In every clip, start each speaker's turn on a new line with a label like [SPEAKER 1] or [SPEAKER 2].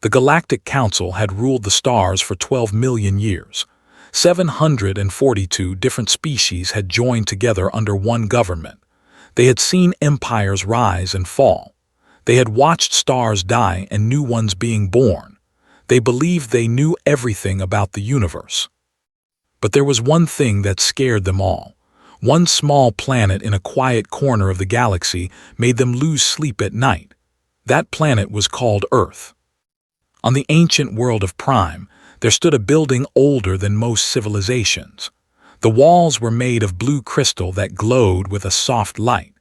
[SPEAKER 1] The Galactic Council had ruled the stars for 12 million years. 742 different species had joined together under one government. They had seen empires rise and fall. They had watched stars die and new ones being born. They believed they knew everything about the universe. But there was one thing that scared them all. One small planet in a quiet corner of the galaxy made them lose sleep at night. That planet was called Earth. On the ancient world of Prime, there stood a building older than most civilizations. The walls were made of blue crystal that glowed with a soft light.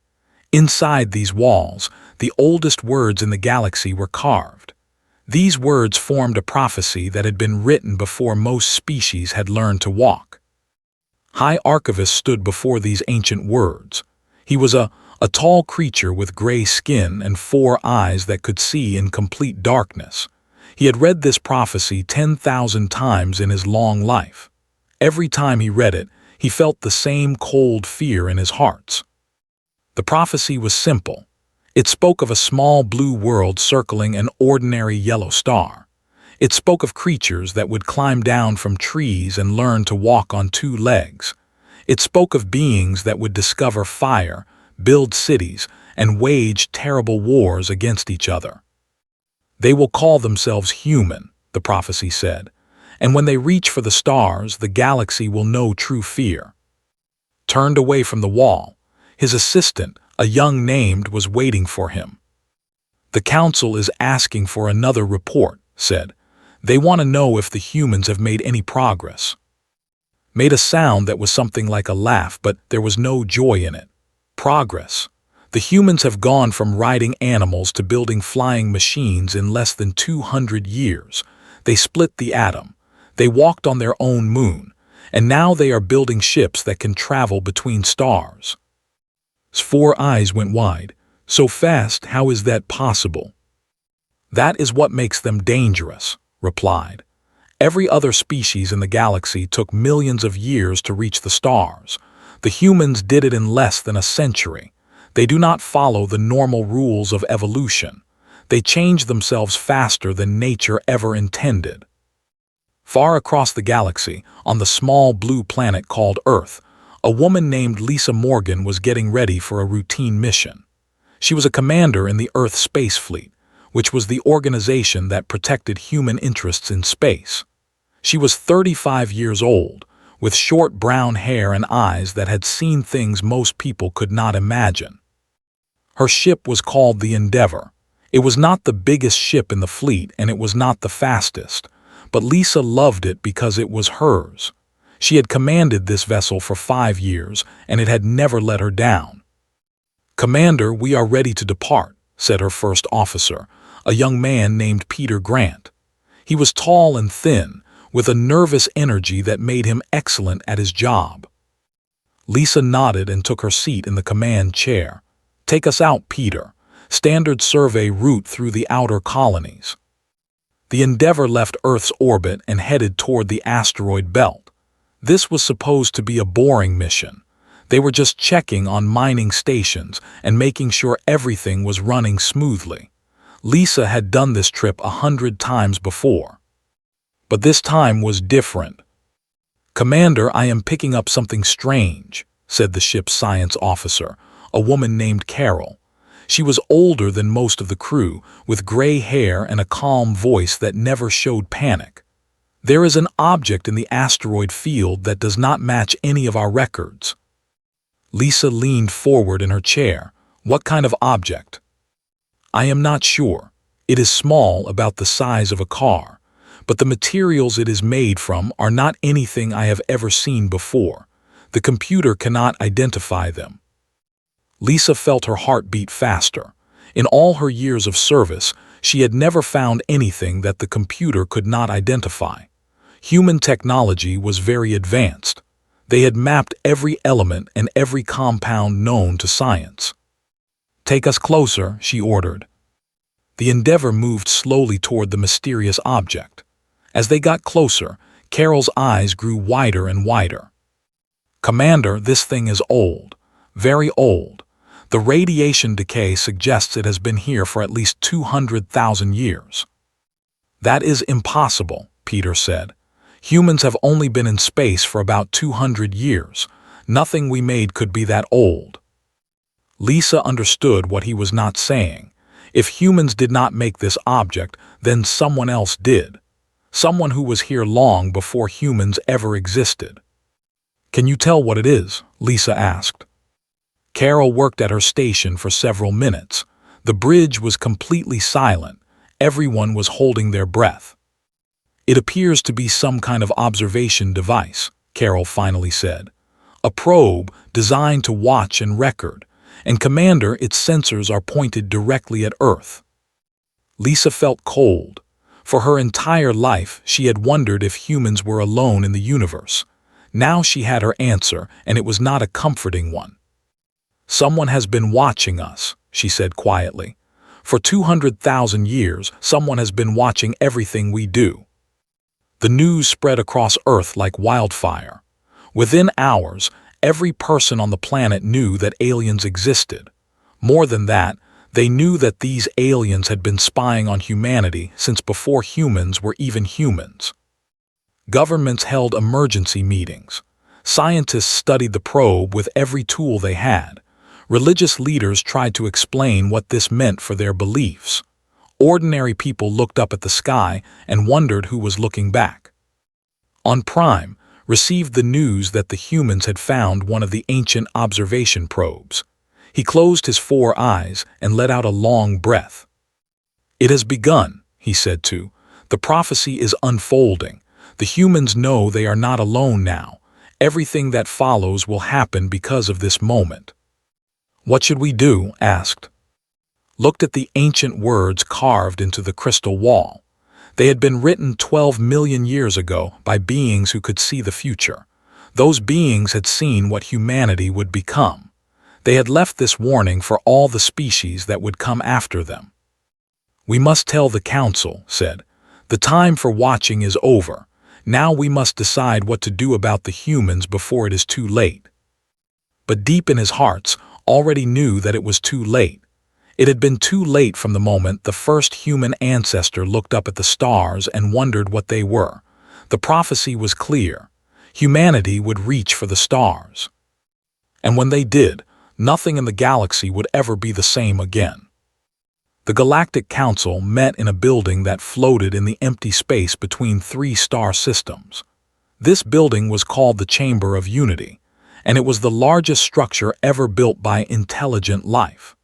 [SPEAKER 1] Inside these walls, the oldest words in the galaxy were carved. These words formed a prophecy that had been written before most species had learned to walk. High Archivist stood before these ancient words. He was a tall creature with gray skin and 4 eyes that could see in complete darkness. He had read this prophecy 10,000 times in his long life. Every time he read it, he felt the same cold fear in his heart. The prophecy was simple. It spoke of a small blue world circling an ordinary yellow star. It spoke of creatures that would climb down from trees and learn to walk on 2 legs. It spoke of beings that would discover fire, build cities, and wage terrible wars against each other. They will call themselves human, the prophecy said, and when they reach for the stars, the galaxy will know true fear. Turned away from the wall, his assistant, a young named, was waiting for him. The council is asking for another report, said. They want to know if the humans have made any progress. Made a sound that was something like a laugh, but there was no joy in it. Progress. The humans have gone from riding animals to building flying machines in less than 200 years. They split the atom. They walked on their own moon. And now they are building ships that can travel between stars. His 4 eyes went wide. So fast, how is that possible? That is what makes them dangerous, replied. Every other species in the galaxy took millions of years to reach the stars. The humans did it in less than a century. They do not follow the normal rules of evolution. They change themselves faster than nature ever intended. Far across the galaxy, on the small blue planet called Earth, a woman named Lisa Morgan was getting ready for a routine mission. She was a commander in the Earth Space Fleet, which was the organization that protected human interests in space. She was 35 years old, with short brown hair and eyes that had seen things most people could not imagine. Her ship was called the Endeavor. It was not the biggest ship in the fleet and it was not the fastest, but Lisa loved it because it was hers. She had commanded this vessel for 5 years and it had never let her down. "Commander, we are ready to depart," said her first officer, a young man named Peter Grant. He was tall and thin, with a nervous energy that made him excellent at his job. Lisa nodded and took her seat in the command chair. "Take us out, Peter. Standard survey route through the outer colonies." The Endeavor left Earth's orbit and headed toward the asteroid belt. This was supposed to be a boring mission. They were just checking on mining stations and making sure everything was running smoothly. Lisa had done this trip 100 times before. But this time was different. "Commander, I am picking up something strange," said the ship's science officer, a woman named Carol. She was older than most of the crew, with gray hair and a calm voice that never showed panic. "There is an object in the asteroid field that does not match any of our records." Lisa leaned forward in her chair. "What kind of object?" "I am not sure. It is small, about the size of a car. But the materials it is made from are not anything I have ever seen before. The computer cannot identify them." Lisa felt her heart beat faster. In all her years of service, she had never found anything that the computer could not identify. Human technology was very advanced. They had mapped every element and every compound known to science. "Take us closer," she ordered. The Endeavor moved slowly toward the mysterious object. As they got closer, Carol's eyes grew wider and wider. "Commander, this thing is old. Very old. The radiation decay suggests it has been here for at least 200,000 years." "That is impossible," Peter said. "Humans have only been in space for about 200 years. Nothing we made could be that old." Lisa understood what he was not saying. If humans did not make this object, then someone else did. Someone who was here long before humans ever existed. "Can you tell what it is?" Lisa asked. Carol worked at her station for several minutes. The bridge was completely silent. Everyone was holding their breath. "It appears to be some kind of observation device," Carol finally said. "A probe designed to watch and record. And Commander, its sensors are pointed directly at Earth." Lisa felt cold. For her entire life, she had wondered if humans were alone in the universe. Now she had her answer, and it was not a comforting one. "Someone has been watching us," she said quietly. "For 200,000 years, someone has been watching everything we do." The news spread across Earth like wildfire. Within hours, every person on the planet knew that aliens existed. More than that, they knew that these aliens had been spying on humanity since before humans were even humans. Governments held emergency meetings. Scientists studied the probe with every tool they had. Religious leaders tried to explain what this meant for their beliefs. Ordinary people looked up at the sky and wondered who was looking back. On Prime received the news that the humans had found one of the ancient observation probes. He closed his 4 eyes and let out a long breath. "It has begun," he said too. "The prophecy is unfolding. The humans know they are not alone now. Everything that follows will happen because of this moment." "What should we do?" asked. Looked at the ancient words carved into the crystal wall. They had been written 12 million years ago by beings who could see the future. Those beings had seen what humanity would become. They had left this warning for all the species that would come after them. "We must tell the council," said. "The time for watching is over. Now we must decide what to do about the humans before it is too late." But deep in his hearts, already knew that it was too late. It had been too late from the moment the first human ancestor looked up at the stars and wondered what they were. The prophecy was clear. Humanity would reach for the stars. And when they did, nothing in the galaxy would ever be the same again. The Galactic Council met in a building that floated in the empty space between 3 star systems. This building was called the Chamber of Unity, and it was the largest structure ever built by intelligent life.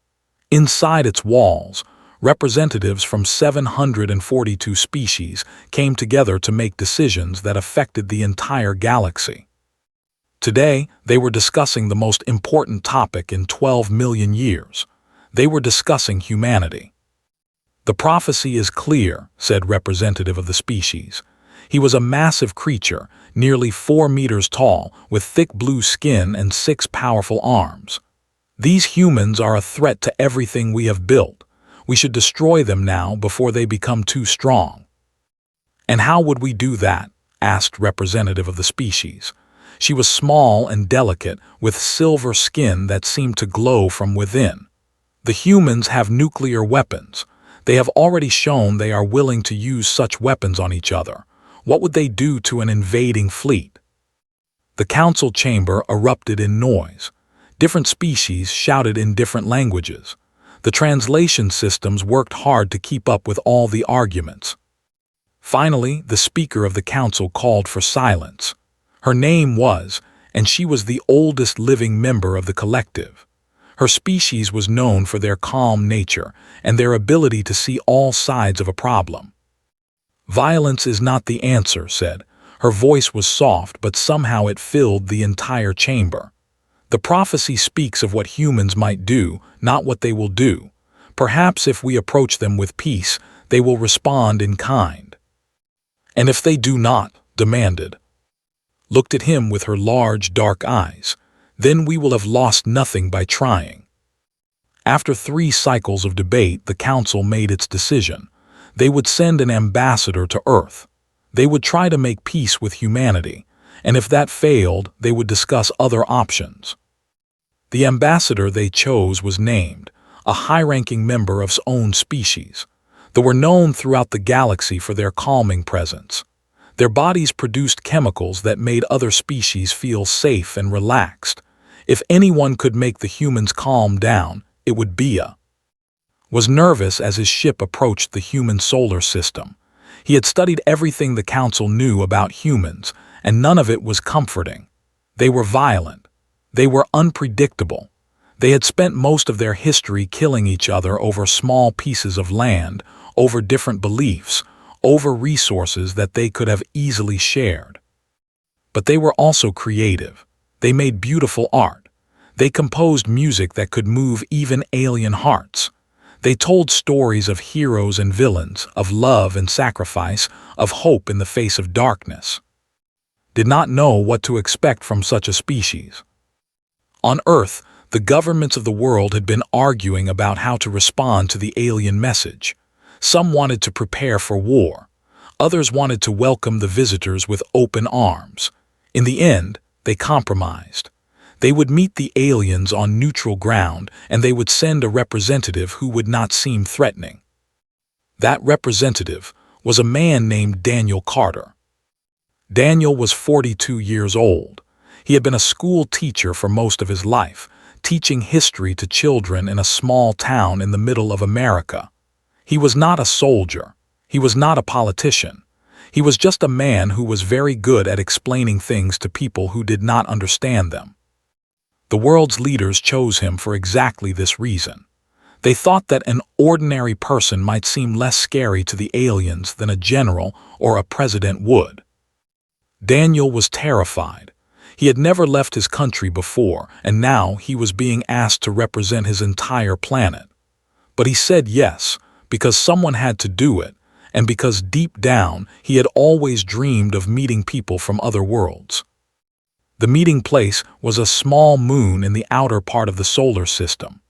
[SPEAKER 1] Inside its walls, representatives from 742 species came together to make decisions that affected the entire galaxy. Today, they were discussing the most important topic in 12 million years. They were discussing humanity. "The prophecy is clear," said representative of the species. He was a massive creature, nearly 4 meters tall, with thick blue skin and 6 powerful arms. "These humans are a threat to everything we have built. We should destroy them now before they become too strong." "And how would we do that?" asked representative of the species. She was small and delicate, with silver skin that seemed to glow from within. "The humans have nuclear weapons. They have already shown they are willing to use such weapons on each other. What would they do to an invading fleet?" The council chamber erupted in noise. Different species shouted in different languages. The translation systems worked hard to keep up with all the arguments. Finally, the speaker of the council called for silence. Her name was, and she was the oldest living member of the collective. Her species was known for their calm nature and their ability to see all sides of a problem. "Violence is not the answer," said. Her voice was soft, but somehow it filled the entire chamber. "The prophecy speaks of what humans might do, not what they will do. Perhaps if we approach them with peace, they will respond in kind." "And if they do not?" demanded. Looked at him with her large, dark eyes. "Then we will have lost nothing by trying." After 3 cycles of debate, the council made its decision. They would send an ambassador to Earth. They would try to make peace with humanity, and if that failed, they would discuss other options. The ambassador they chose was named, a high-ranking member of his own species. They were known throughout the galaxy for their calming presence. Their bodies produced chemicals that made other species feel safe and relaxed. If anyone could make the humans calm down, it would be a. Was nervous as his ship approached the human solar system. He had studied everything the Council knew about humans, and none of it was comforting. They were violent. They were unpredictable. They had spent most of their history killing each other over small pieces of land, over different beliefs, over resources that they could have easily shared. But they were also creative. They made beautiful art. They composed music that could move even alien hearts. They told stories of heroes and villains, of love and sacrifice, of hope in the face of darkness. Did not know what to expect from such a species. On Earth, the governments of the world had been arguing about how to respond to the alien message. Some wanted to prepare for war. Others wanted to welcome the visitors with open arms. In the end, they compromised. They would meet the aliens on neutral ground, and they would send a representative who would not seem threatening. That representative was a man named Daniel Carter. Daniel was 42 years old. He had been a school teacher for most of his life, teaching history to children in a small town in the middle of America. He was not a soldier. He was not a politician. He was just a man who was very good at explaining things to people who did not understand them. The world's leaders chose him for exactly this reason. They thought that an ordinary person might seem less scary to the aliens than a general or a president would. Daniel was terrified. He had never left his country before, and now he was being asked to represent his entire planet. But he said yes, because someone had to do it, and because deep down he had always dreamed of meeting people from other worlds. The meeting place was a small moon in the outer part of the solar system.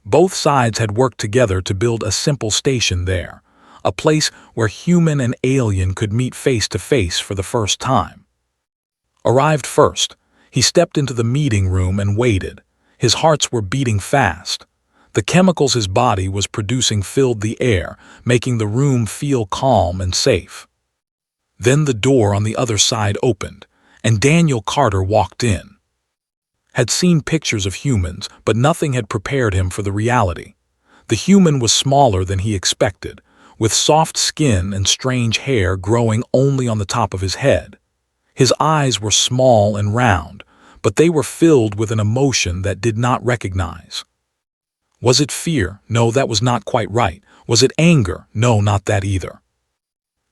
[SPEAKER 1] Both sides had worked together to build a simple station there, a place where human and alien could meet face to face for the first time. Arrived first, he stepped into the meeting room and waited. His hearts were beating fast. The chemicals his body was producing filled the air, making the room feel calm and safe. Then the door on the other side opened, and Daniel Carter walked in. Had seen pictures of humans, but nothing had prepared him for the reality. The human was smaller than he expected, with soft skin and strange hair growing only on the top of his head. His eyes were small and round, but they were filled with an emotion that did not recognize. Was it fear? No, that was not quite right. Was it anger? No, not that either.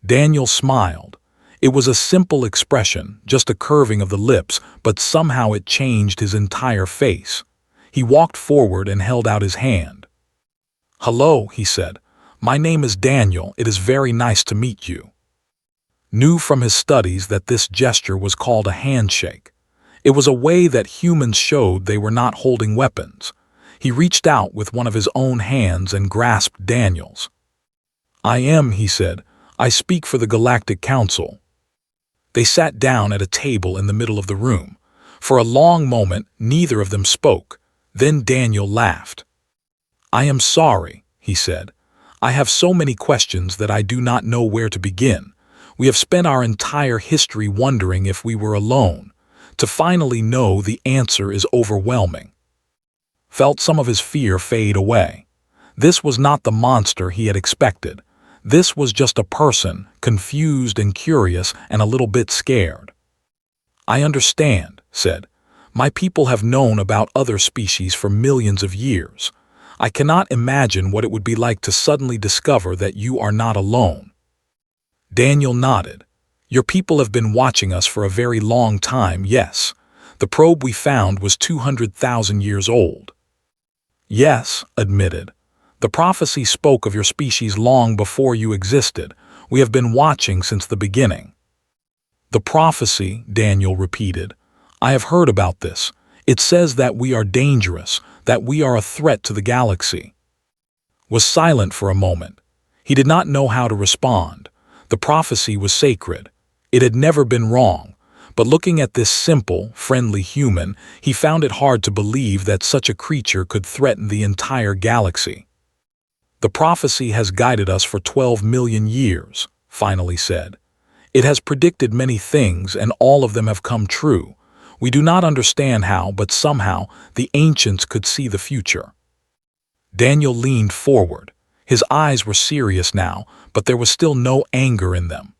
[SPEAKER 1] Daniel smiled. It was a simple expression, just a curving of the lips, but somehow it changed his entire face. He walked forward and held out his hand. "Hello," he said. "My name is Daniel. It is very nice to meet you." Knew from his studies that this gesture was called a handshake. It was a way that humans showed they were not holding weapons. He reached out with one of his own hands and grasped Daniel's. "I am," he said. "I speak for the Galactic Council." They sat down at a table in the middle of the room. For a long moment, neither of them spoke. Then Daniel laughed. "I am sorry," he said. "I have so many questions that I do not know where to begin. We have spent our entire history wondering if we were alone. To finally know the answer is overwhelming." Felt some of his fear fade away. This was not the monster he had expected. This was just a person, confused and curious and a little bit scared. "I understand," said. "My people have known about other species for millions of years. I cannot imagine what it would be like to suddenly discover that you are not alone." Daniel nodded. "Your people have been watching us for a very long time, yes. The probe we found was 200,000 years old." "Yes," admitted. "The prophecy spoke of your species long before you existed. We have been watching since the beginning." "The prophecy," Daniel repeated. "I have heard about this. It says that we are dangerous, that we are a threat to the galaxy." Was silent for a moment. He did not know how to respond. The prophecy was sacred. It had never been wrong. But looking at this simple, friendly human, he found it hard to believe that such a creature could threaten the entire galaxy. "The prophecy has guided us for 12 million years," finally said. "It has predicted many things, and all of them have come true. We do not understand how, but somehow the ancients could see the future." Daniel leaned forward. His eyes were serious now, but there was still no anger in them.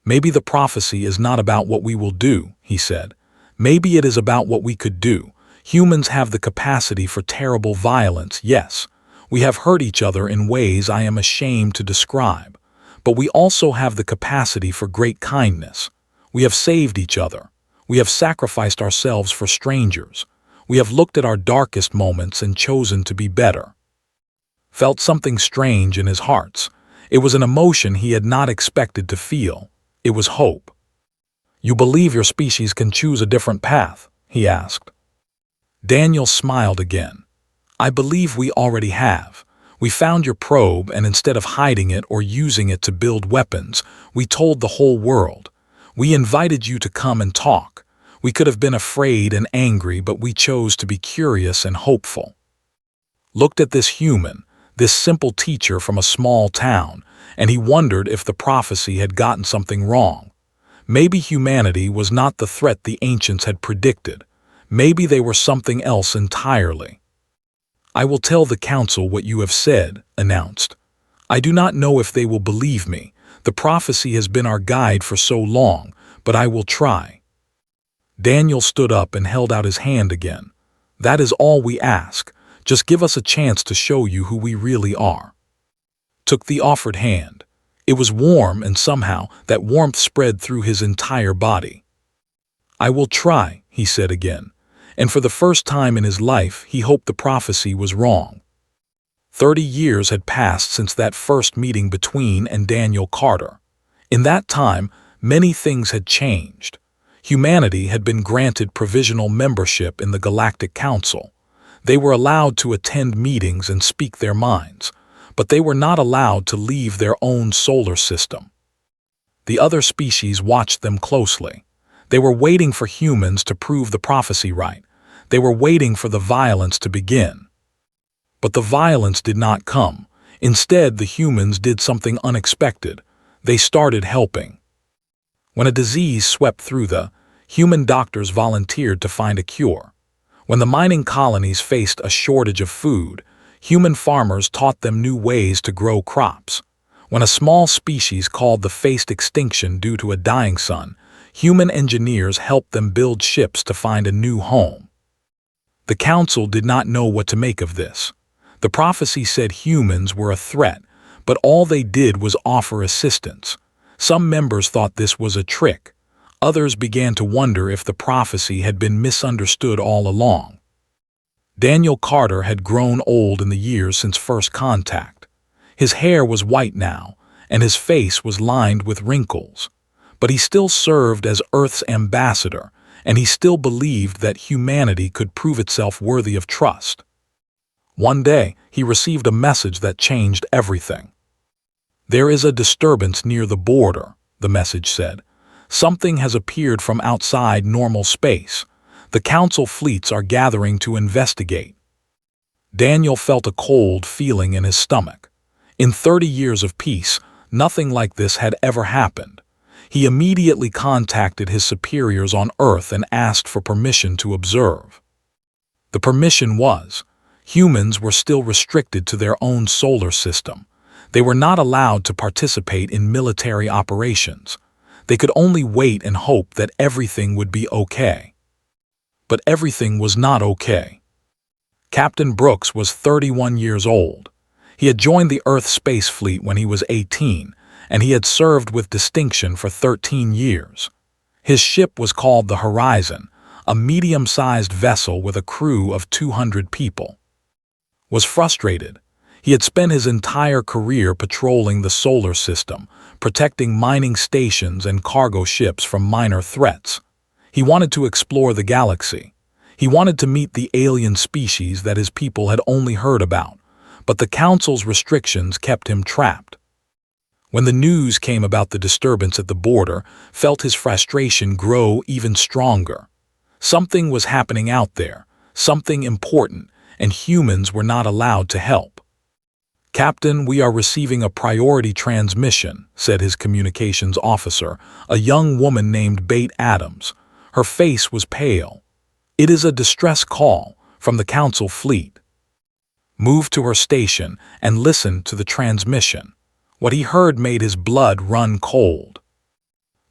[SPEAKER 1] "Maybe the prophecy is not about what we will do," he said. "Maybe it is about what we could do. Humans have the capacity for terrible violence, yes. We have hurt each other in ways I am ashamed to describe. But we also have the capacity for great kindness. We have saved each other. We have sacrificed ourselves for strangers. We have looked at our darkest moments and chosen to be better." Felt something strange in his heart. It was an emotion he had not expected to feel. It was hope. "You believe your species can choose a different path?" he asked. Daniel smiled again. "I believe we already have. We found your probe, and instead of hiding it or using it to build weapons, we told the whole world. We invited you to come and talk. We could have been afraid and angry, but we chose to be curious and hopeful." Looked at this human, this simple teacher from a small town, and he wondered if the prophecy had gotten something wrong. Maybe humanity was not the threat the ancients had predicted. Maybe they were something else entirely. "I will tell the council what you have said," announced. "I do not know if they will believe me. The prophecy has been our guide for so long, but I will try." Daniel stood up and held out his hand again. "That is all we ask. Just give us a chance to show you who we really are." Took the offered hand. It was warm, and somehow that warmth spread through his entire body. "I will try," he said again, and for the first time in his life he hoped the prophecy was wrong. 30 years had passed since that first meeting between and Daniel Carter. In that time, many things had changed. Humanity had been granted provisional membership in the Galactic Council. They were allowed to attend meetings and speak their minds, but they were not allowed to leave their own solar system. The other species watched them closely. They were waiting for humans to prove the prophecy right. They were waiting for the violence to begin. But the violence did not come. Instead, the humans did something unexpected. They started helping. When a disease swept through, the human doctors volunteered to find a cure. When the mining colonies faced a shortage of food, human farmers taught them new ways to grow crops. When a small species called the faced extinction due to a dying sun, human engineers helped them build ships to find a new home. The council did not know what to make of this. The prophecy said humans were a threat, but all they did was offer assistance. Some members thought this was a trick. Others began to wonder if the prophecy had been misunderstood all along. Daniel Carter had grown old in the years since first contact. His hair was white now, and his face was lined with wrinkles. But he still served as Earth's ambassador, and he still believed that humanity could prove itself worthy of trust. One day, he received a message that changed everything. "There is a disturbance near the border," the message said. "Something has appeared from outside normal space. The council fleets are gathering to investigate." Daniel felt a cold feeling in his stomach. In 30 years of peace, nothing like this had ever happened. He immediately contacted his superiors on Earth and asked for permission to observe. The permission was, humans were still restricted to their own solar system. They were not allowed to participate in military operations. They could only wait and hope that everything would be okay. But everything was not okay. Captain Brooks was 31 years old. He had joined the Earth Space Fleet when he was 18, and he had served with distinction for 13 years. His ship was called the Horizon, a medium-sized vessel with a crew of 200 people. Was frustrated. He had spent his entire career patrolling the solar system, protecting mining stations and cargo ships from minor threats. He wanted to explore the galaxy. He wanted to meet the alien species that his people had only heard about, but the Council's restrictions kept him trapped. When the news came about the disturbance at the border, felt his frustration grow even stronger. Something was happening out there, something important, and humans were not allowed to help. "Captain, we are receiving a priority transmission," said his communications officer, a young woman named Bate Adams. Her face was pale. "It is a distress call from the Council fleet." Moved to her station and listened to the transmission. What he heard made his blood run cold.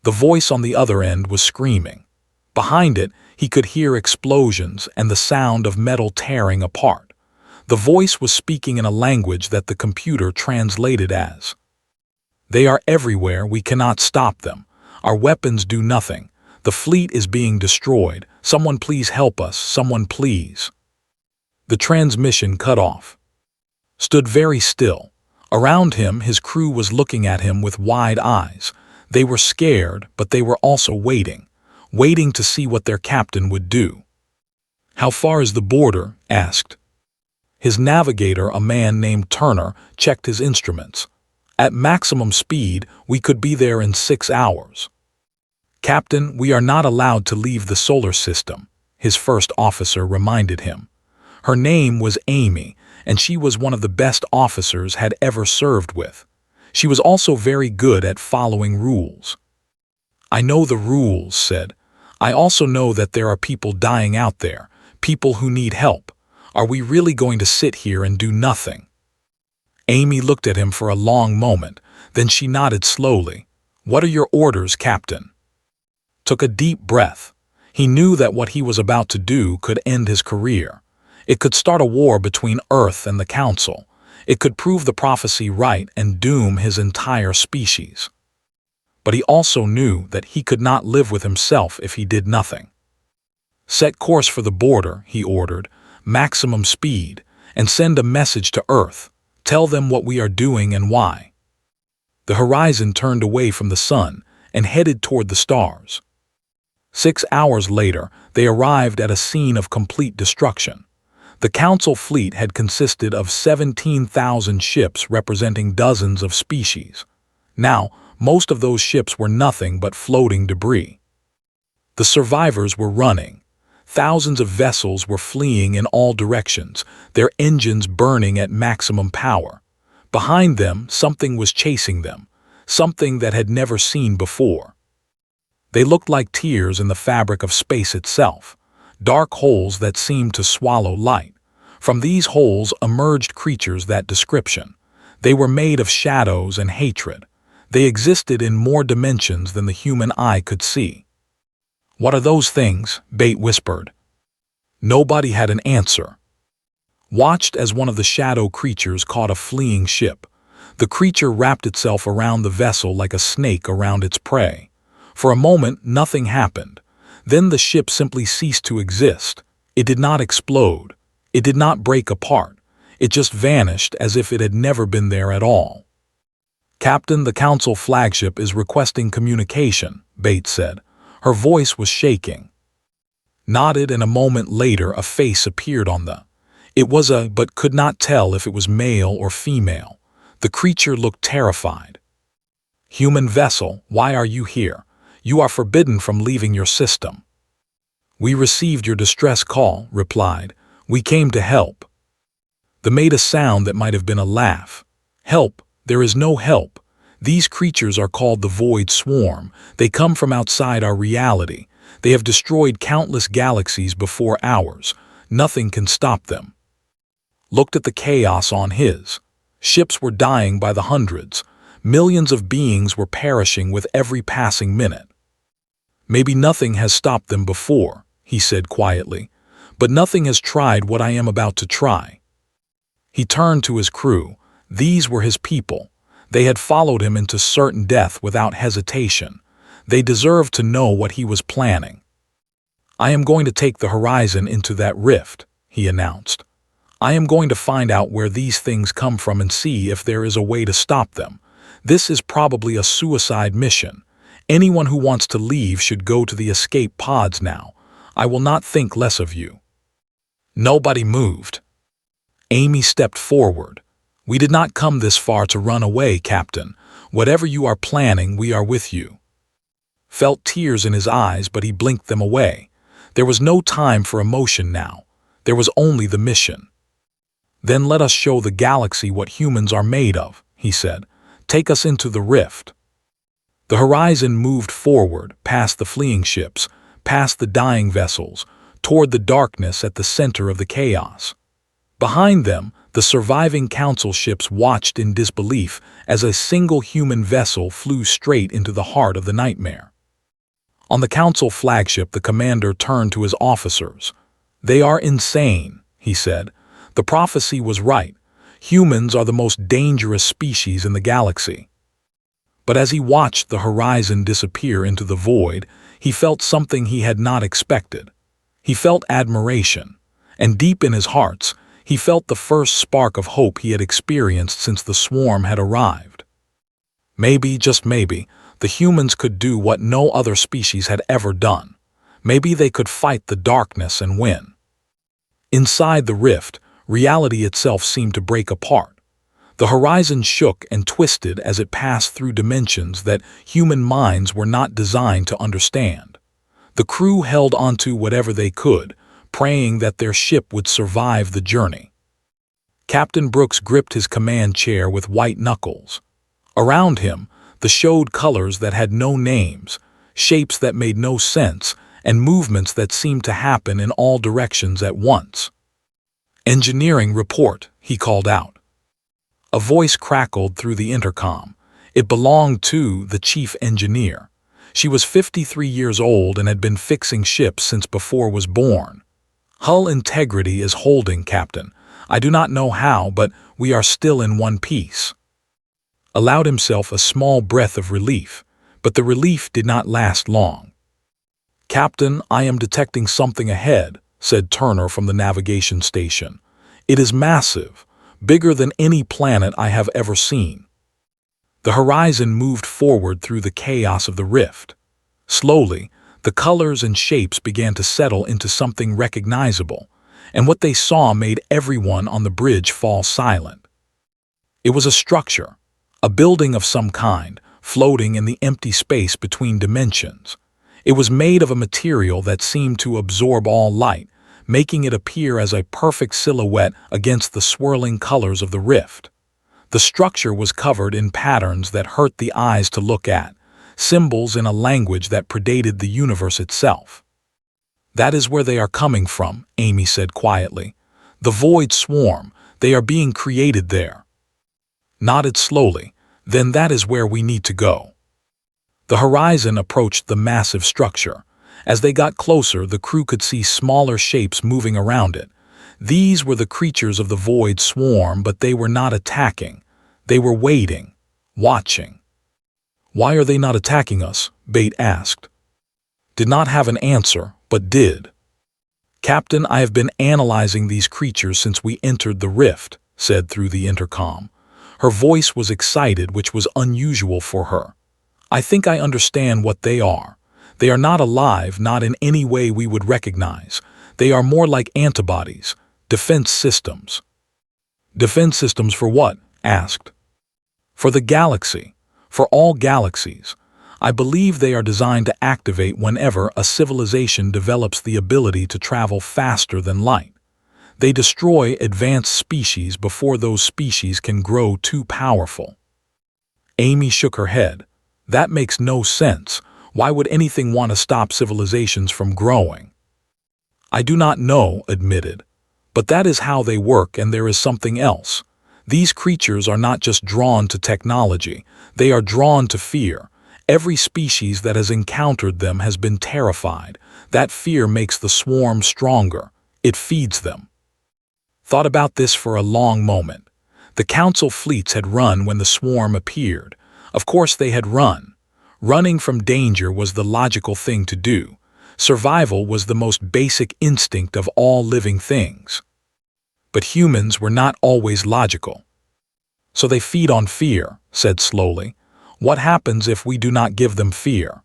[SPEAKER 1] The voice on the other end was screaming. Behind it, he could hear explosions and the sound of metal tearing apart. The voice was speaking in a language that the computer translated as, "They are everywhere, we cannot stop them. Our weapons do nothing. The fleet is being destroyed. Someone please help us, someone please." The transmission cut off. Stood very still. Around him, his crew was looking at him with wide eyes. They were scared, but they were also waiting to see what their captain would do. "How far is the border?" asked. His navigator, a man named Turner, checked his instruments. "At maximum speed, we could be there in 6 hours." "Captain, we are not allowed to leave the solar system," his first officer reminded him. Her name was Amy, and she was one of the best officers had ever served with. She was also very good at following rules. "I know the rules," said. "I also know that there are people dying out there, people who need help. Are we really going to sit here and do nothing?" Amy looked at him for a long moment, then she nodded slowly. "What are your orders, Captain?" Took a deep breath. He knew that what he was about to do could end his career. It could start a war between Earth and the Council. It could prove the prophecy right and doom his entire species. But he also knew that he could not live with himself if he did nothing. "Set course for the border," he ordered, "maximum speed, and send a message to Earth. Tell them what we are doing and why." The horizon turned away from the sun and headed toward the stars. 6 hours later, they arrived at a scene of complete destruction. The Council fleet had consisted of 17,000 ships representing dozens of species. Now, most of those ships were nothing but floating debris. The survivors were running. Thousands of vessels were fleeing in all directions, their engines burning at maximum power. Behind them, something was chasing them, something that had never seen before. They looked like tears in the fabric of space itself, dark holes that seemed to swallow light. From these holes emerged creatures that description. They were made of shadows and hatred. They existed in more dimensions than the human eye could see. "What are those things?" Bate whispered. Nobody had an answer. Watched as one of the shadow creatures caught a fleeing ship. The creature wrapped itself around the vessel like a snake around its prey. For a moment, nothing happened. Then the ship simply ceased to exist. It did not explode. It did not break apart. It just vanished as if it had never been there at all. "Captain, the Council flagship is requesting communication," Bate said. Her voice was shaking. Nodded, and a moment later a face appeared on the. It was but could not tell if it was male or female. The creature looked terrified. "Human vessel, why are you here? You are forbidden from leaving your system." "We received your distress call," replied. "We came to help." They made a sound that might have been a laugh. "Help? There is no help. These creatures are called the Void Swarm. They come from outside our reality. They have destroyed countless galaxies before ours. Nothing can stop them." Looked at the chaos on his. Ships were dying by the hundreds. Millions of beings were perishing with every passing minute. "Maybe nothing has stopped them before," he said quietly, "but nothing has tried what I am about to try." He turned to his crew. These were his people. They had followed him into certain death without hesitation. They deserved to know what he was planning. "I am going to take the horizon into that rift," he announced. "I am going to find out where these things come from and see if there is a way to stop them. This is probably a suicide mission. Anyone who wants to leave should go to the escape pods now. I will not think less of you." Nobody moved. Amy stepped forward. "We did not come this far to run away, Captain. Whatever you are planning, we are with you." Felt tears in his eyes, but he blinked them away. There was no time for emotion now. There was only the mission. "Then let us show the galaxy what humans are made of," he said. "Take us into the rift." The horizon moved forward, past the fleeing ships, past the dying vessels, toward the darkness at the center of the chaos. Behind them, the surviving council ships watched in disbelief as a single human vessel flew straight into the heart of the nightmare. On the council flagship, the commander turned to his officers. "They are insane," he said. "The prophecy was right. Humans are the most dangerous species in the galaxy." But as he watched the horizon disappear into the void, he felt something he had not expected. He felt admiration, and deep in his heart, he felt the first spark of hope he had experienced since the swarm had arrived. Maybe, just maybe, the humans could do what no other species had ever done. Maybe they could fight the darkness and win. Inside the rift, reality itself seemed to break apart. The horizon shook and twisted as it passed through dimensions that human minds were not designed to understand. The crew held onto whatever they could, praying that their ship would survive the journey. Captain Brooks gripped his command chair with white knuckles. Around him, the showed colors that had no names, shapes that made no sense, and movements that seemed to happen in all directions at once. "Engineering report," he called out. A voice crackled through the intercom. It belonged to the chief engineer. She was 53 years old and had been fixing ships since before was born. "Hull integrity is holding, Captain. I do not know how, but we are still in one piece." Allowed himself a small breath of relief, but the relief did not last long. "Captain, I am detecting something ahead," said Turner from the navigation station. "It is massive, bigger than any planet I have ever seen." The horizon moved forward through the chaos of the rift. Slowly, the colors and shapes began to settle into something recognizable, and what they saw made everyone on the bridge fall silent. It was a structure, a building of some kind, floating in the empty space between dimensions. It was made of a material that seemed to absorb all light, making it appear as a perfect silhouette against the swirling colors of the rift. The structure was covered in patterns that hurt the eyes to look at, symbols in a language that predated the universe itself. "That is where they are coming from," Amy said quietly. "The void swarm, they are being created there." Nodded slowly. "Then that is where we need to go." The horizon approached the massive structure. As they got closer, the crew could see smaller shapes moving around it. These were the creatures of the void swarm, but they were not attacking. They were waiting, watching. "Why are they not attacking us?" Bate asked. Did not have an answer, but did. "Captain, I have been analyzing these creatures since we entered the rift," said through the intercom. Her voice was excited, which was unusual for her. "I think I understand what they are. They are not alive, not in any way we would recognize. They are more like antibodies, defense systems." "Defense systems for what?" asked. "For the galaxy. For all galaxies. I believe they are designed to activate whenever a civilization develops the ability to travel faster than light. They destroy advanced species before those species can grow too powerful." Amy shook her head. "That makes no sense. Why would anything want to stop civilizations from growing?" "I do not know," admitted. "But that is how they work, and there is something else. These creatures are not just drawn to technology, they are drawn to fear. Every species that has encountered them has been terrified. That fear makes the swarm stronger. It feeds them." Thought about this for a long moment. The council fleets had run when the swarm appeared. Of course they had run. Running from danger was the logical thing to do. Survival was the most basic instinct of all living things. But humans were not always logical. "So they feed on fear," said slowly. "What happens if we do not give them fear?"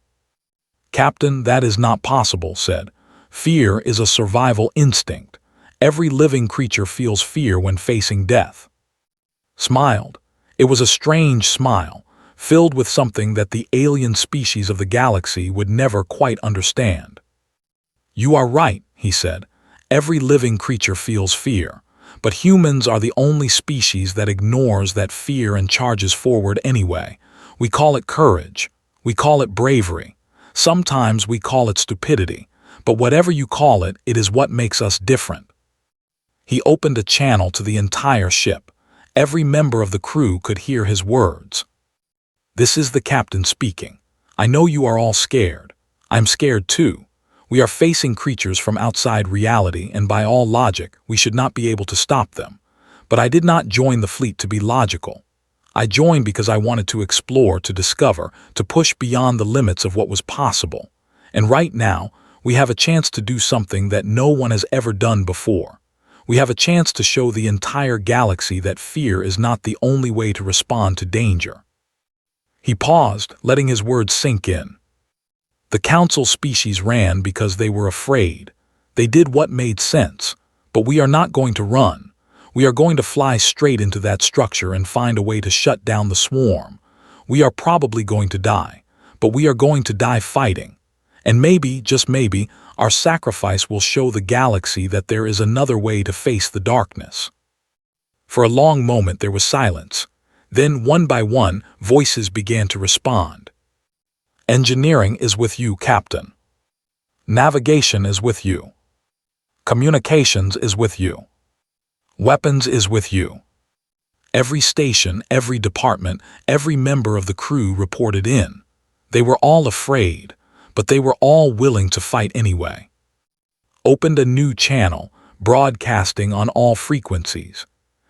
[SPEAKER 1] "Captain, that is not possible," said. "Fear is a survival instinct. Every living creature feels fear when facing death." Smiled. It was a strange smile, filled with something that the alien species of the galaxy would never quite understand. "You are right," he said. "Every living creature feels fear. But humans are the only species that ignores that fear and charges forward anyway. We call it courage. We call it bravery. Sometimes we call it stupidity. But whatever you call it, it is what makes us different. He opened a channel to the entire ship. Every member of the crew could hear his words. This is the captain speaking. I know you are all scared. I'm scared too. We are facing creatures from outside reality, and by all logic, we should not be able to stop them. But I did not join the fleet to be logical. I joined because I wanted to explore, to discover, to push beyond the limits of what was possible. And right now, we have a chance to do something that no one has ever done before. We have a chance to show the entire galaxy that fear is not the only way to respond to danger. He paused, letting his words sink in. The council species ran because they were afraid. They did what made sense. But we are not going to run. We are going to fly straight into that structure and find a way to shut down the swarm. We are probably going to die, but we are going to die fighting. And maybe, just maybe, our sacrifice will show the galaxy that there is another way to face the darkness. For a long moment there was silence. Then, one by one, voices began to respond. Engineering is with you, Captain. Navigation is with you. Communications is with you. Weapons is with you. Every station, every department, every member of the crew reported in. They were all afraid, but they were all willing to fight anyway. Opened a new channel, broadcasting on all frequencies.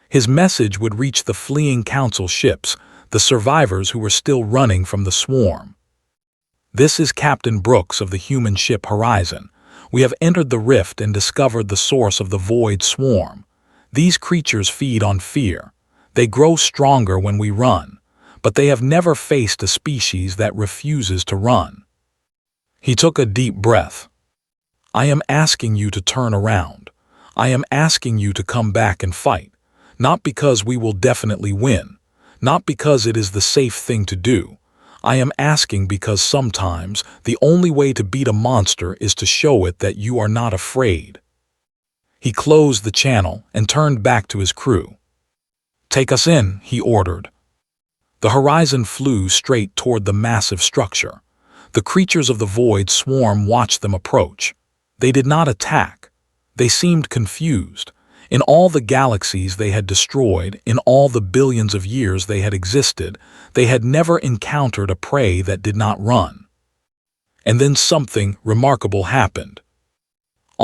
[SPEAKER 1] His message would reach the fleeing council ships, the survivors who were still running from the swarm. This is Captain Brooks of the human ship Horizon. We have entered the rift and discovered the source of the void swarm. These creatures feed on fear. They grow stronger when we run, but they have never faced a species that refuses to run. He took a deep breath. I am asking you to turn around. I am asking you to come back and fight. Not because we will definitely win. Not because it is the safe thing to do. I am asking because sometimes the only way to beat a monster is to show it that you are not afraid. He closed the channel and turned back to his crew. Take us in, he ordered. The Horizon flew straight toward the massive structure. The creatures of the void swarm watched them approach. They did not attack. They seemed confused. In all the galaxies they had destroyed, in all the billions of years they had existed, they had never encountered a prey that did not run. And then something remarkable happened.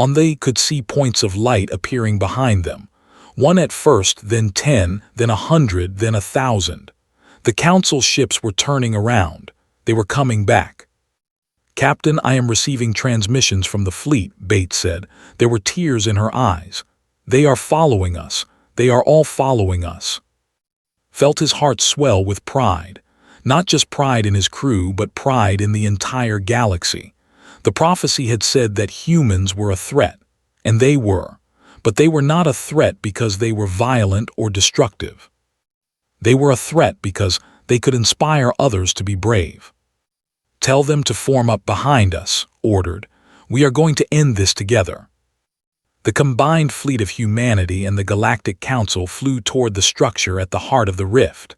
[SPEAKER 1] They could see points of light appearing behind them. One at first, then 10, then 100, then 1,000. The council ships were turning around. They were coming back. Captain, I am receiving transmissions from the fleet, Bates said. There were tears in her eyes. They are following us. They are all following us. Felt his heart swell with pride. Not just pride in his crew, but pride in the entire galaxy. The prophecy had said that humans were a threat, and they were. But they were not a threat because they were violent or destructive. They were a threat because they could inspire others to be brave. Tell them to form up behind us, ordered. We are going to end this together. The combined fleet of humanity and the Galactic Council flew toward the structure at the heart of the rift.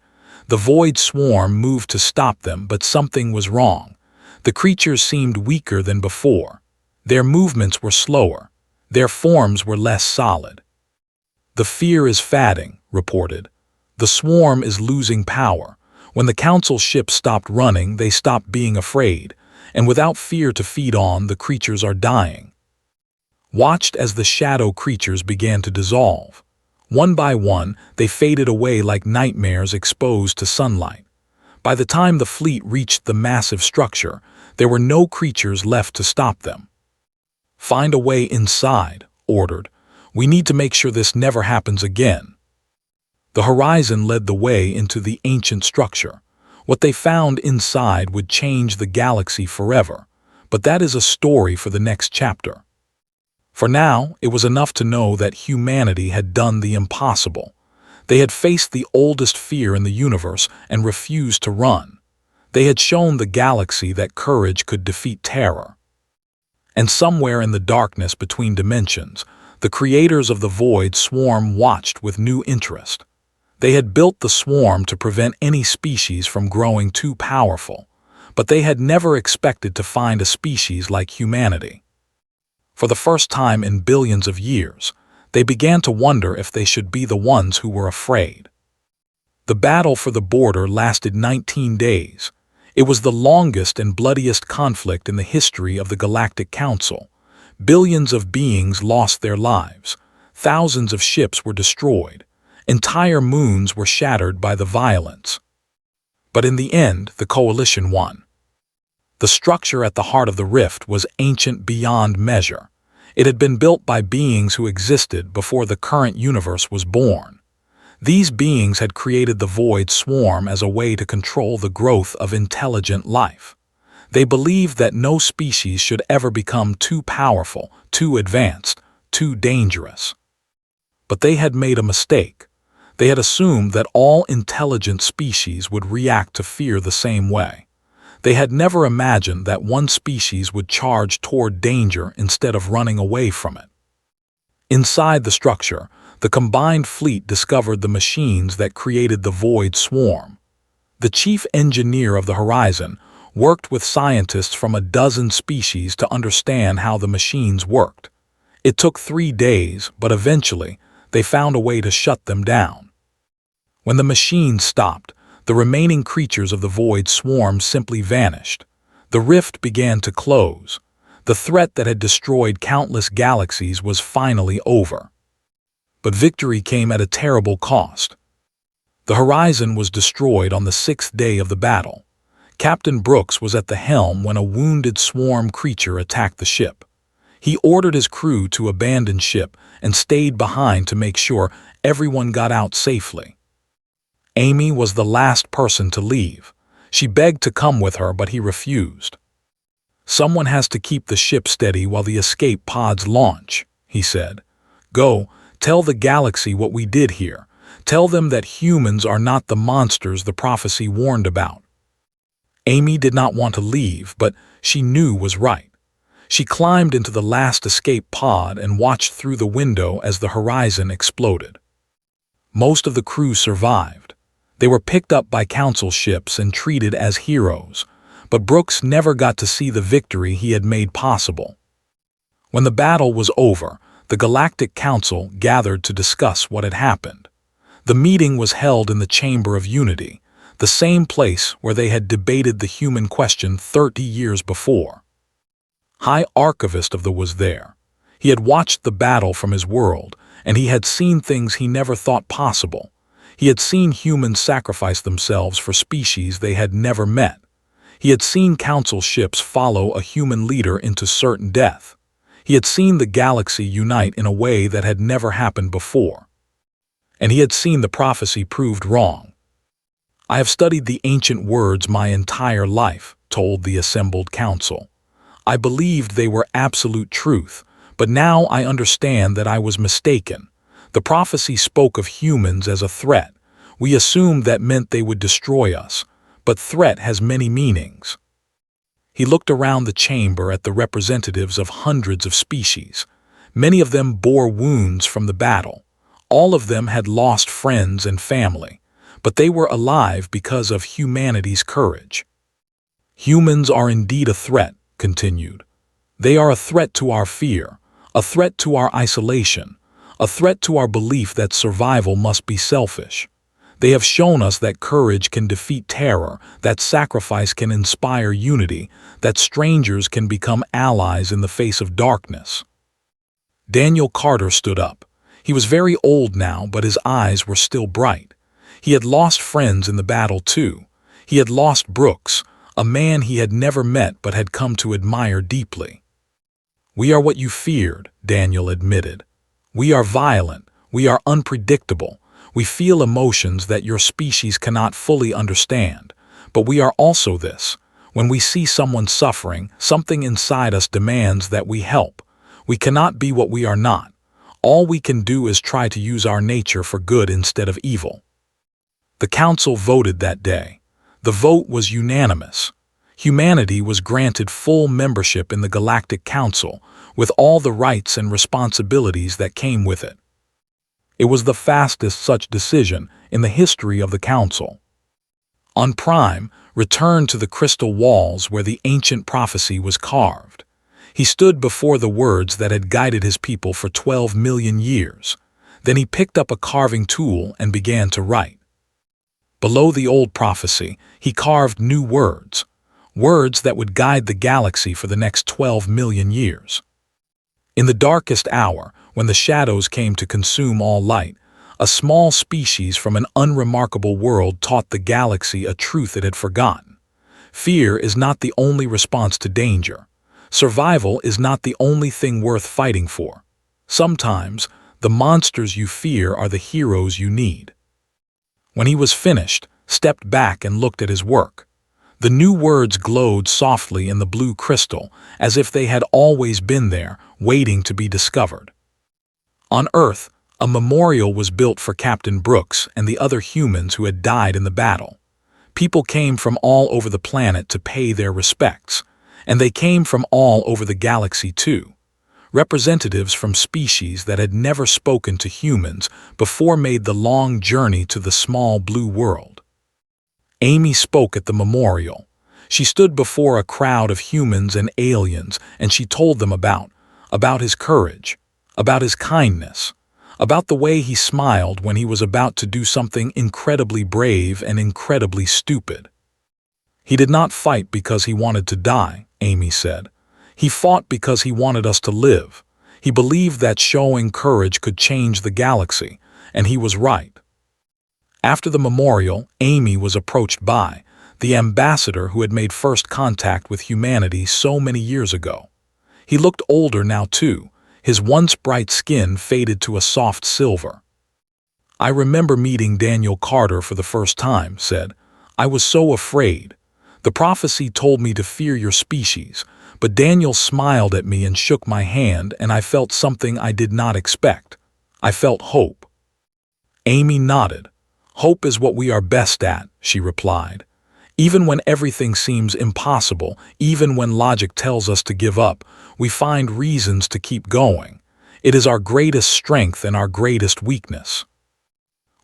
[SPEAKER 1] The void swarm moved to stop them, but something was wrong. The creatures seemed weaker than before. Their movements were slower. Their forms were less solid. The fear is fading, reported. The swarm is losing power. When the council ships stopped running, they stopped being afraid, and without fear to feed on, the creatures are dying. Watched as the shadow creatures began to dissolve. One by one, they faded away like nightmares exposed to sunlight. By the time the fleet reached the massive structure, there were no creatures left to stop them. Find a way inside, ordered. We need to make sure this never happens again. The Horizon led the way into the ancient structure. What they found inside would change the galaxy forever, but that is a story for the next chapter. For now, it was enough to know that humanity had done the impossible. They had faced the oldest fear in the universe and refused to run. They had shown the galaxy that courage could defeat terror. And somewhere in the darkness between dimensions, The creators of the Void Swarm watched with new interest. They had built the swarm to prevent any species from growing too powerful, but they had never expected to find a species like humanity. For the first time in billions of years, they began to wonder if they should be the ones who were afraid. The battle for the border lasted 19 days. It was the longest and bloodiest conflict in the history of the Galactic Council. Billions of beings lost their lives. Thousands of ships were destroyed. Entire moons were shattered by the violence. But in the end, the coalition won. The structure at the heart of the rift was ancient beyond measure. It had been built by beings who existed before the current universe was born. These beings had created the Void Swarm as a way to control the growth of intelligent life. They believed that no species should ever become too powerful, too advanced, too dangerous. But they had made a mistake. They had assumed that all intelligent species would react to fear the same way. They had never imagined that one species would charge toward danger instead of running away from it. Inside the structure, the combined fleet discovered the machines that created the Void Swarm. The chief engineer of the Horizon worked with scientists from a dozen species to understand how the machines worked. It took 3 days, but eventually, they found a way to shut them down. When the machines stopped, the remaining creatures of the Void Swarm simply vanished. The rift began to close. The threat that had destroyed countless galaxies was finally over. But victory came at a terrible cost. The Horizon was destroyed on the 6th day of the battle. Captain Brooks was at the helm when a wounded swarm creature attacked the ship. He ordered his crew to abandon ship and stayed behind to make sure everyone got out safely. Amy was the last person to leave. She begged to come with her, but he refused. "Someone has to keep the ship steady while the escape pods launch," he said. "Go, tell the galaxy what we did here. Tell them that humans are not the monsters the prophecy warned about." Amy did not want to leave, but she knew was right. She climbed into the last escape pod and watched through the window as the Horizon exploded. Most of the crew survived. They were picked up by council ships and treated as heroes, but Brooks never got to see the victory he had made possible. When the battle was over, the Galactic Council gathered to discuss what had happened. The meeting was held in the Chamber of Unity, the same place where they had debated the human question 30 years before. High Archivist of the was there. He had watched the battle from his world, and he had seen things he never thought possible. He had seen humans sacrifice themselves for species they had never met. He had seen council ships follow a human leader into certain death. He had seen the galaxy unite in a way that had never happened before. And he had seen the prophecy proved wrong. "I have studied the ancient words my entire life," told the assembled council. "I believed they were absolute truth, but now I understand that I was mistaken. The prophecy spoke of humans as a threat. We assumed that meant they would destroy us, but threat has many meanings." He looked around the chamber at the representatives of hundreds of species. Many of them bore wounds from the battle. All of them had lost friends and family, but they were alive because of humanity's courage. "Humans are indeed a threat," continued. "They are a threat to our fear, a threat to our isolation, a threat to our belief that survival must be selfish. They have shown us that courage can defeat terror, that sacrifice can inspire unity, that strangers can become allies in the face of darkness." Daniel Carter stood up. He was very old now, but his eyes were still bright. He had lost friends in the battle too. He had lost Brooks, a man he had never met but had come to admire deeply. "We are what you feared," Daniel admitted. "We are violent, we are unpredictable, we feel emotions that your species cannot fully understand, but we are also this. When we see someone suffering, something inside us demands that we help. We cannot be what we are not. All we can do is try to use our nature for good instead of evil." The council voted that day. The vote was unanimous. Humanity was granted full membership in the Galactic Council, with all the rights and responsibilities that came with it. It was the fastest such decision in the history of the Council. On Prime returned to the crystal walls where the ancient prophecy was carved. He stood before the words that had guided his people for 12 million years. Then he picked up a carving tool and began to write. Below the old prophecy, he carved new words, words that would guide the galaxy for the next 12 million years. In the darkest hour, when the shadows came to consume all light, a small species from an unremarkable world taught the galaxy a truth it had forgotten. Fear is not the only response to danger. Survival is not the only thing worth fighting for. Sometimes, the monsters you fear are the heroes you need. When he was finished, stepped back and looked at his work. The new words glowed softly in the blue crystal, as if they had always been there, waiting to be discovered. On Earth, a memorial was built for Captain Brooks and the other humans who had died in the battle. People came from all over the planet to pay their respects, and they came from all over the galaxy too. Representatives from species that had never spoken to humans before made the long journey to the small blue world. Amy spoke at the memorial. She stood before a crowd of humans and aliens, and she told them about his courage, about his kindness, about the way he smiled when he was about to do something incredibly brave and incredibly stupid. He did not fight because he wanted to die, Amy said. He fought because he wanted us to live. He believed that showing courage could change the galaxy, and he was right. After the memorial, Amy was approached by the ambassador who had made first contact with humanity so many years ago. He looked older now too. His once bright skin faded to a soft silver. I remember meeting Daniel Carter for the first time, said. I was so afraid. The prophecy told me to fear your species, but Daniel smiled at me and shook my hand, and I felt something I did not expect. I felt hope. Amy nodded. Hope is what we are best at, she replied. Even when everything seems impossible, even when logic tells us to give up, we find reasons to keep going. It is our greatest strength and our greatest weakness.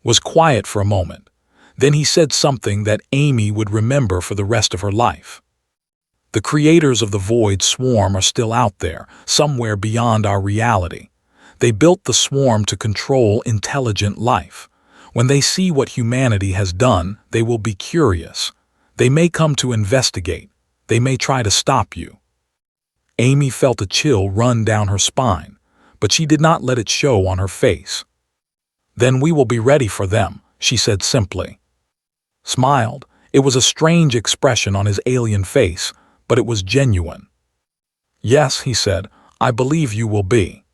[SPEAKER 1] Was quiet for a moment. Then he said something that Amy would remember for the rest of her life. The creators of the Void Swarm are still out there, somewhere beyond our reality. They built the swarm to control intelligent life. When they see what humanity has done, they will be curious. They may come to investigate. They may try to stop you. Amy felt a chill run down her spine, but she did not let it show on her face. Then we will be ready for them, she said simply. Smiled. It was a strange expression on his alien face, but it was genuine. Yes, he said, I believe you will be.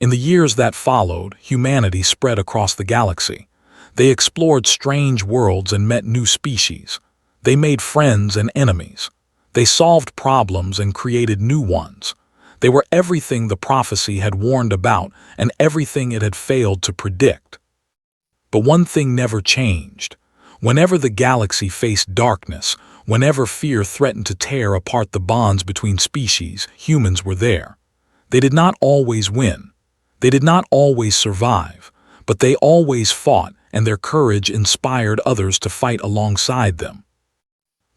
[SPEAKER 1] In the years that followed, humanity spread across the galaxy. They explored strange worlds and met new species. They made friends and enemies. They solved problems and created new ones. They were everything the prophecy had warned about and everything it had failed to predict. But one thing never changed. Whenever the galaxy faced darkness, whenever fear threatened to tear apart the bonds between species, humans were there. They did not always win. They did not always survive, but they always fought, and their courage inspired others to fight alongside them.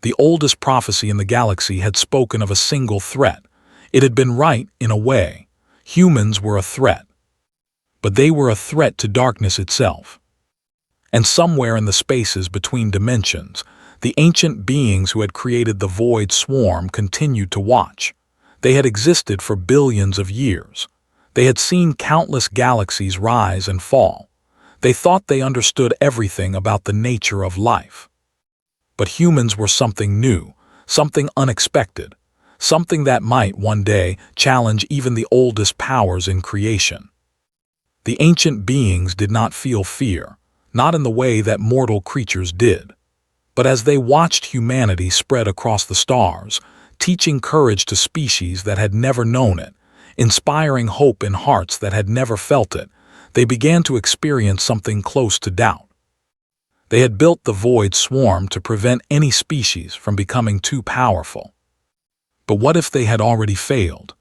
[SPEAKER 1] The oldest prophecy in the galaxy had spoken of a single threat. It had been right in a way. Humans were a threat. But they were a threat to darkness itself. And somewhere in the spaces between dimensions, the ancient beings who had created the Void Swarm continued to watch. They had existed for billions of years. They had seen countless galaxies rise and fall. They thought they understood everything about the nature of life. But humans were something new, something unexpected, something that might one day challenge even the oldest powers in creation. The ancient beings did not feel fear, not in the way that mortal creatures did. But as they watched humanity spread across the stars, teaching courage to species that had never known it, inspiring hope in hearts that had never felt it, they began to experience something close to doubt. They had built the Void Swarm to prevent any species from becoming too powerful. But what if they had already failed?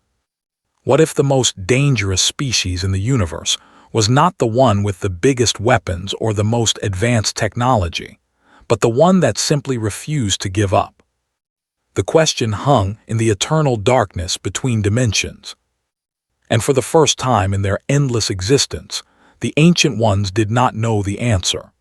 [SPEAKER 1] What if the most dangerous species in the universe was not the one with the biggest weapons or the most advanced technology, but the one that simply refused to give up? The question hung in the eternal darkness between dimensions. And for the first time in their endless existence, the Ancient Ones did not know the answer.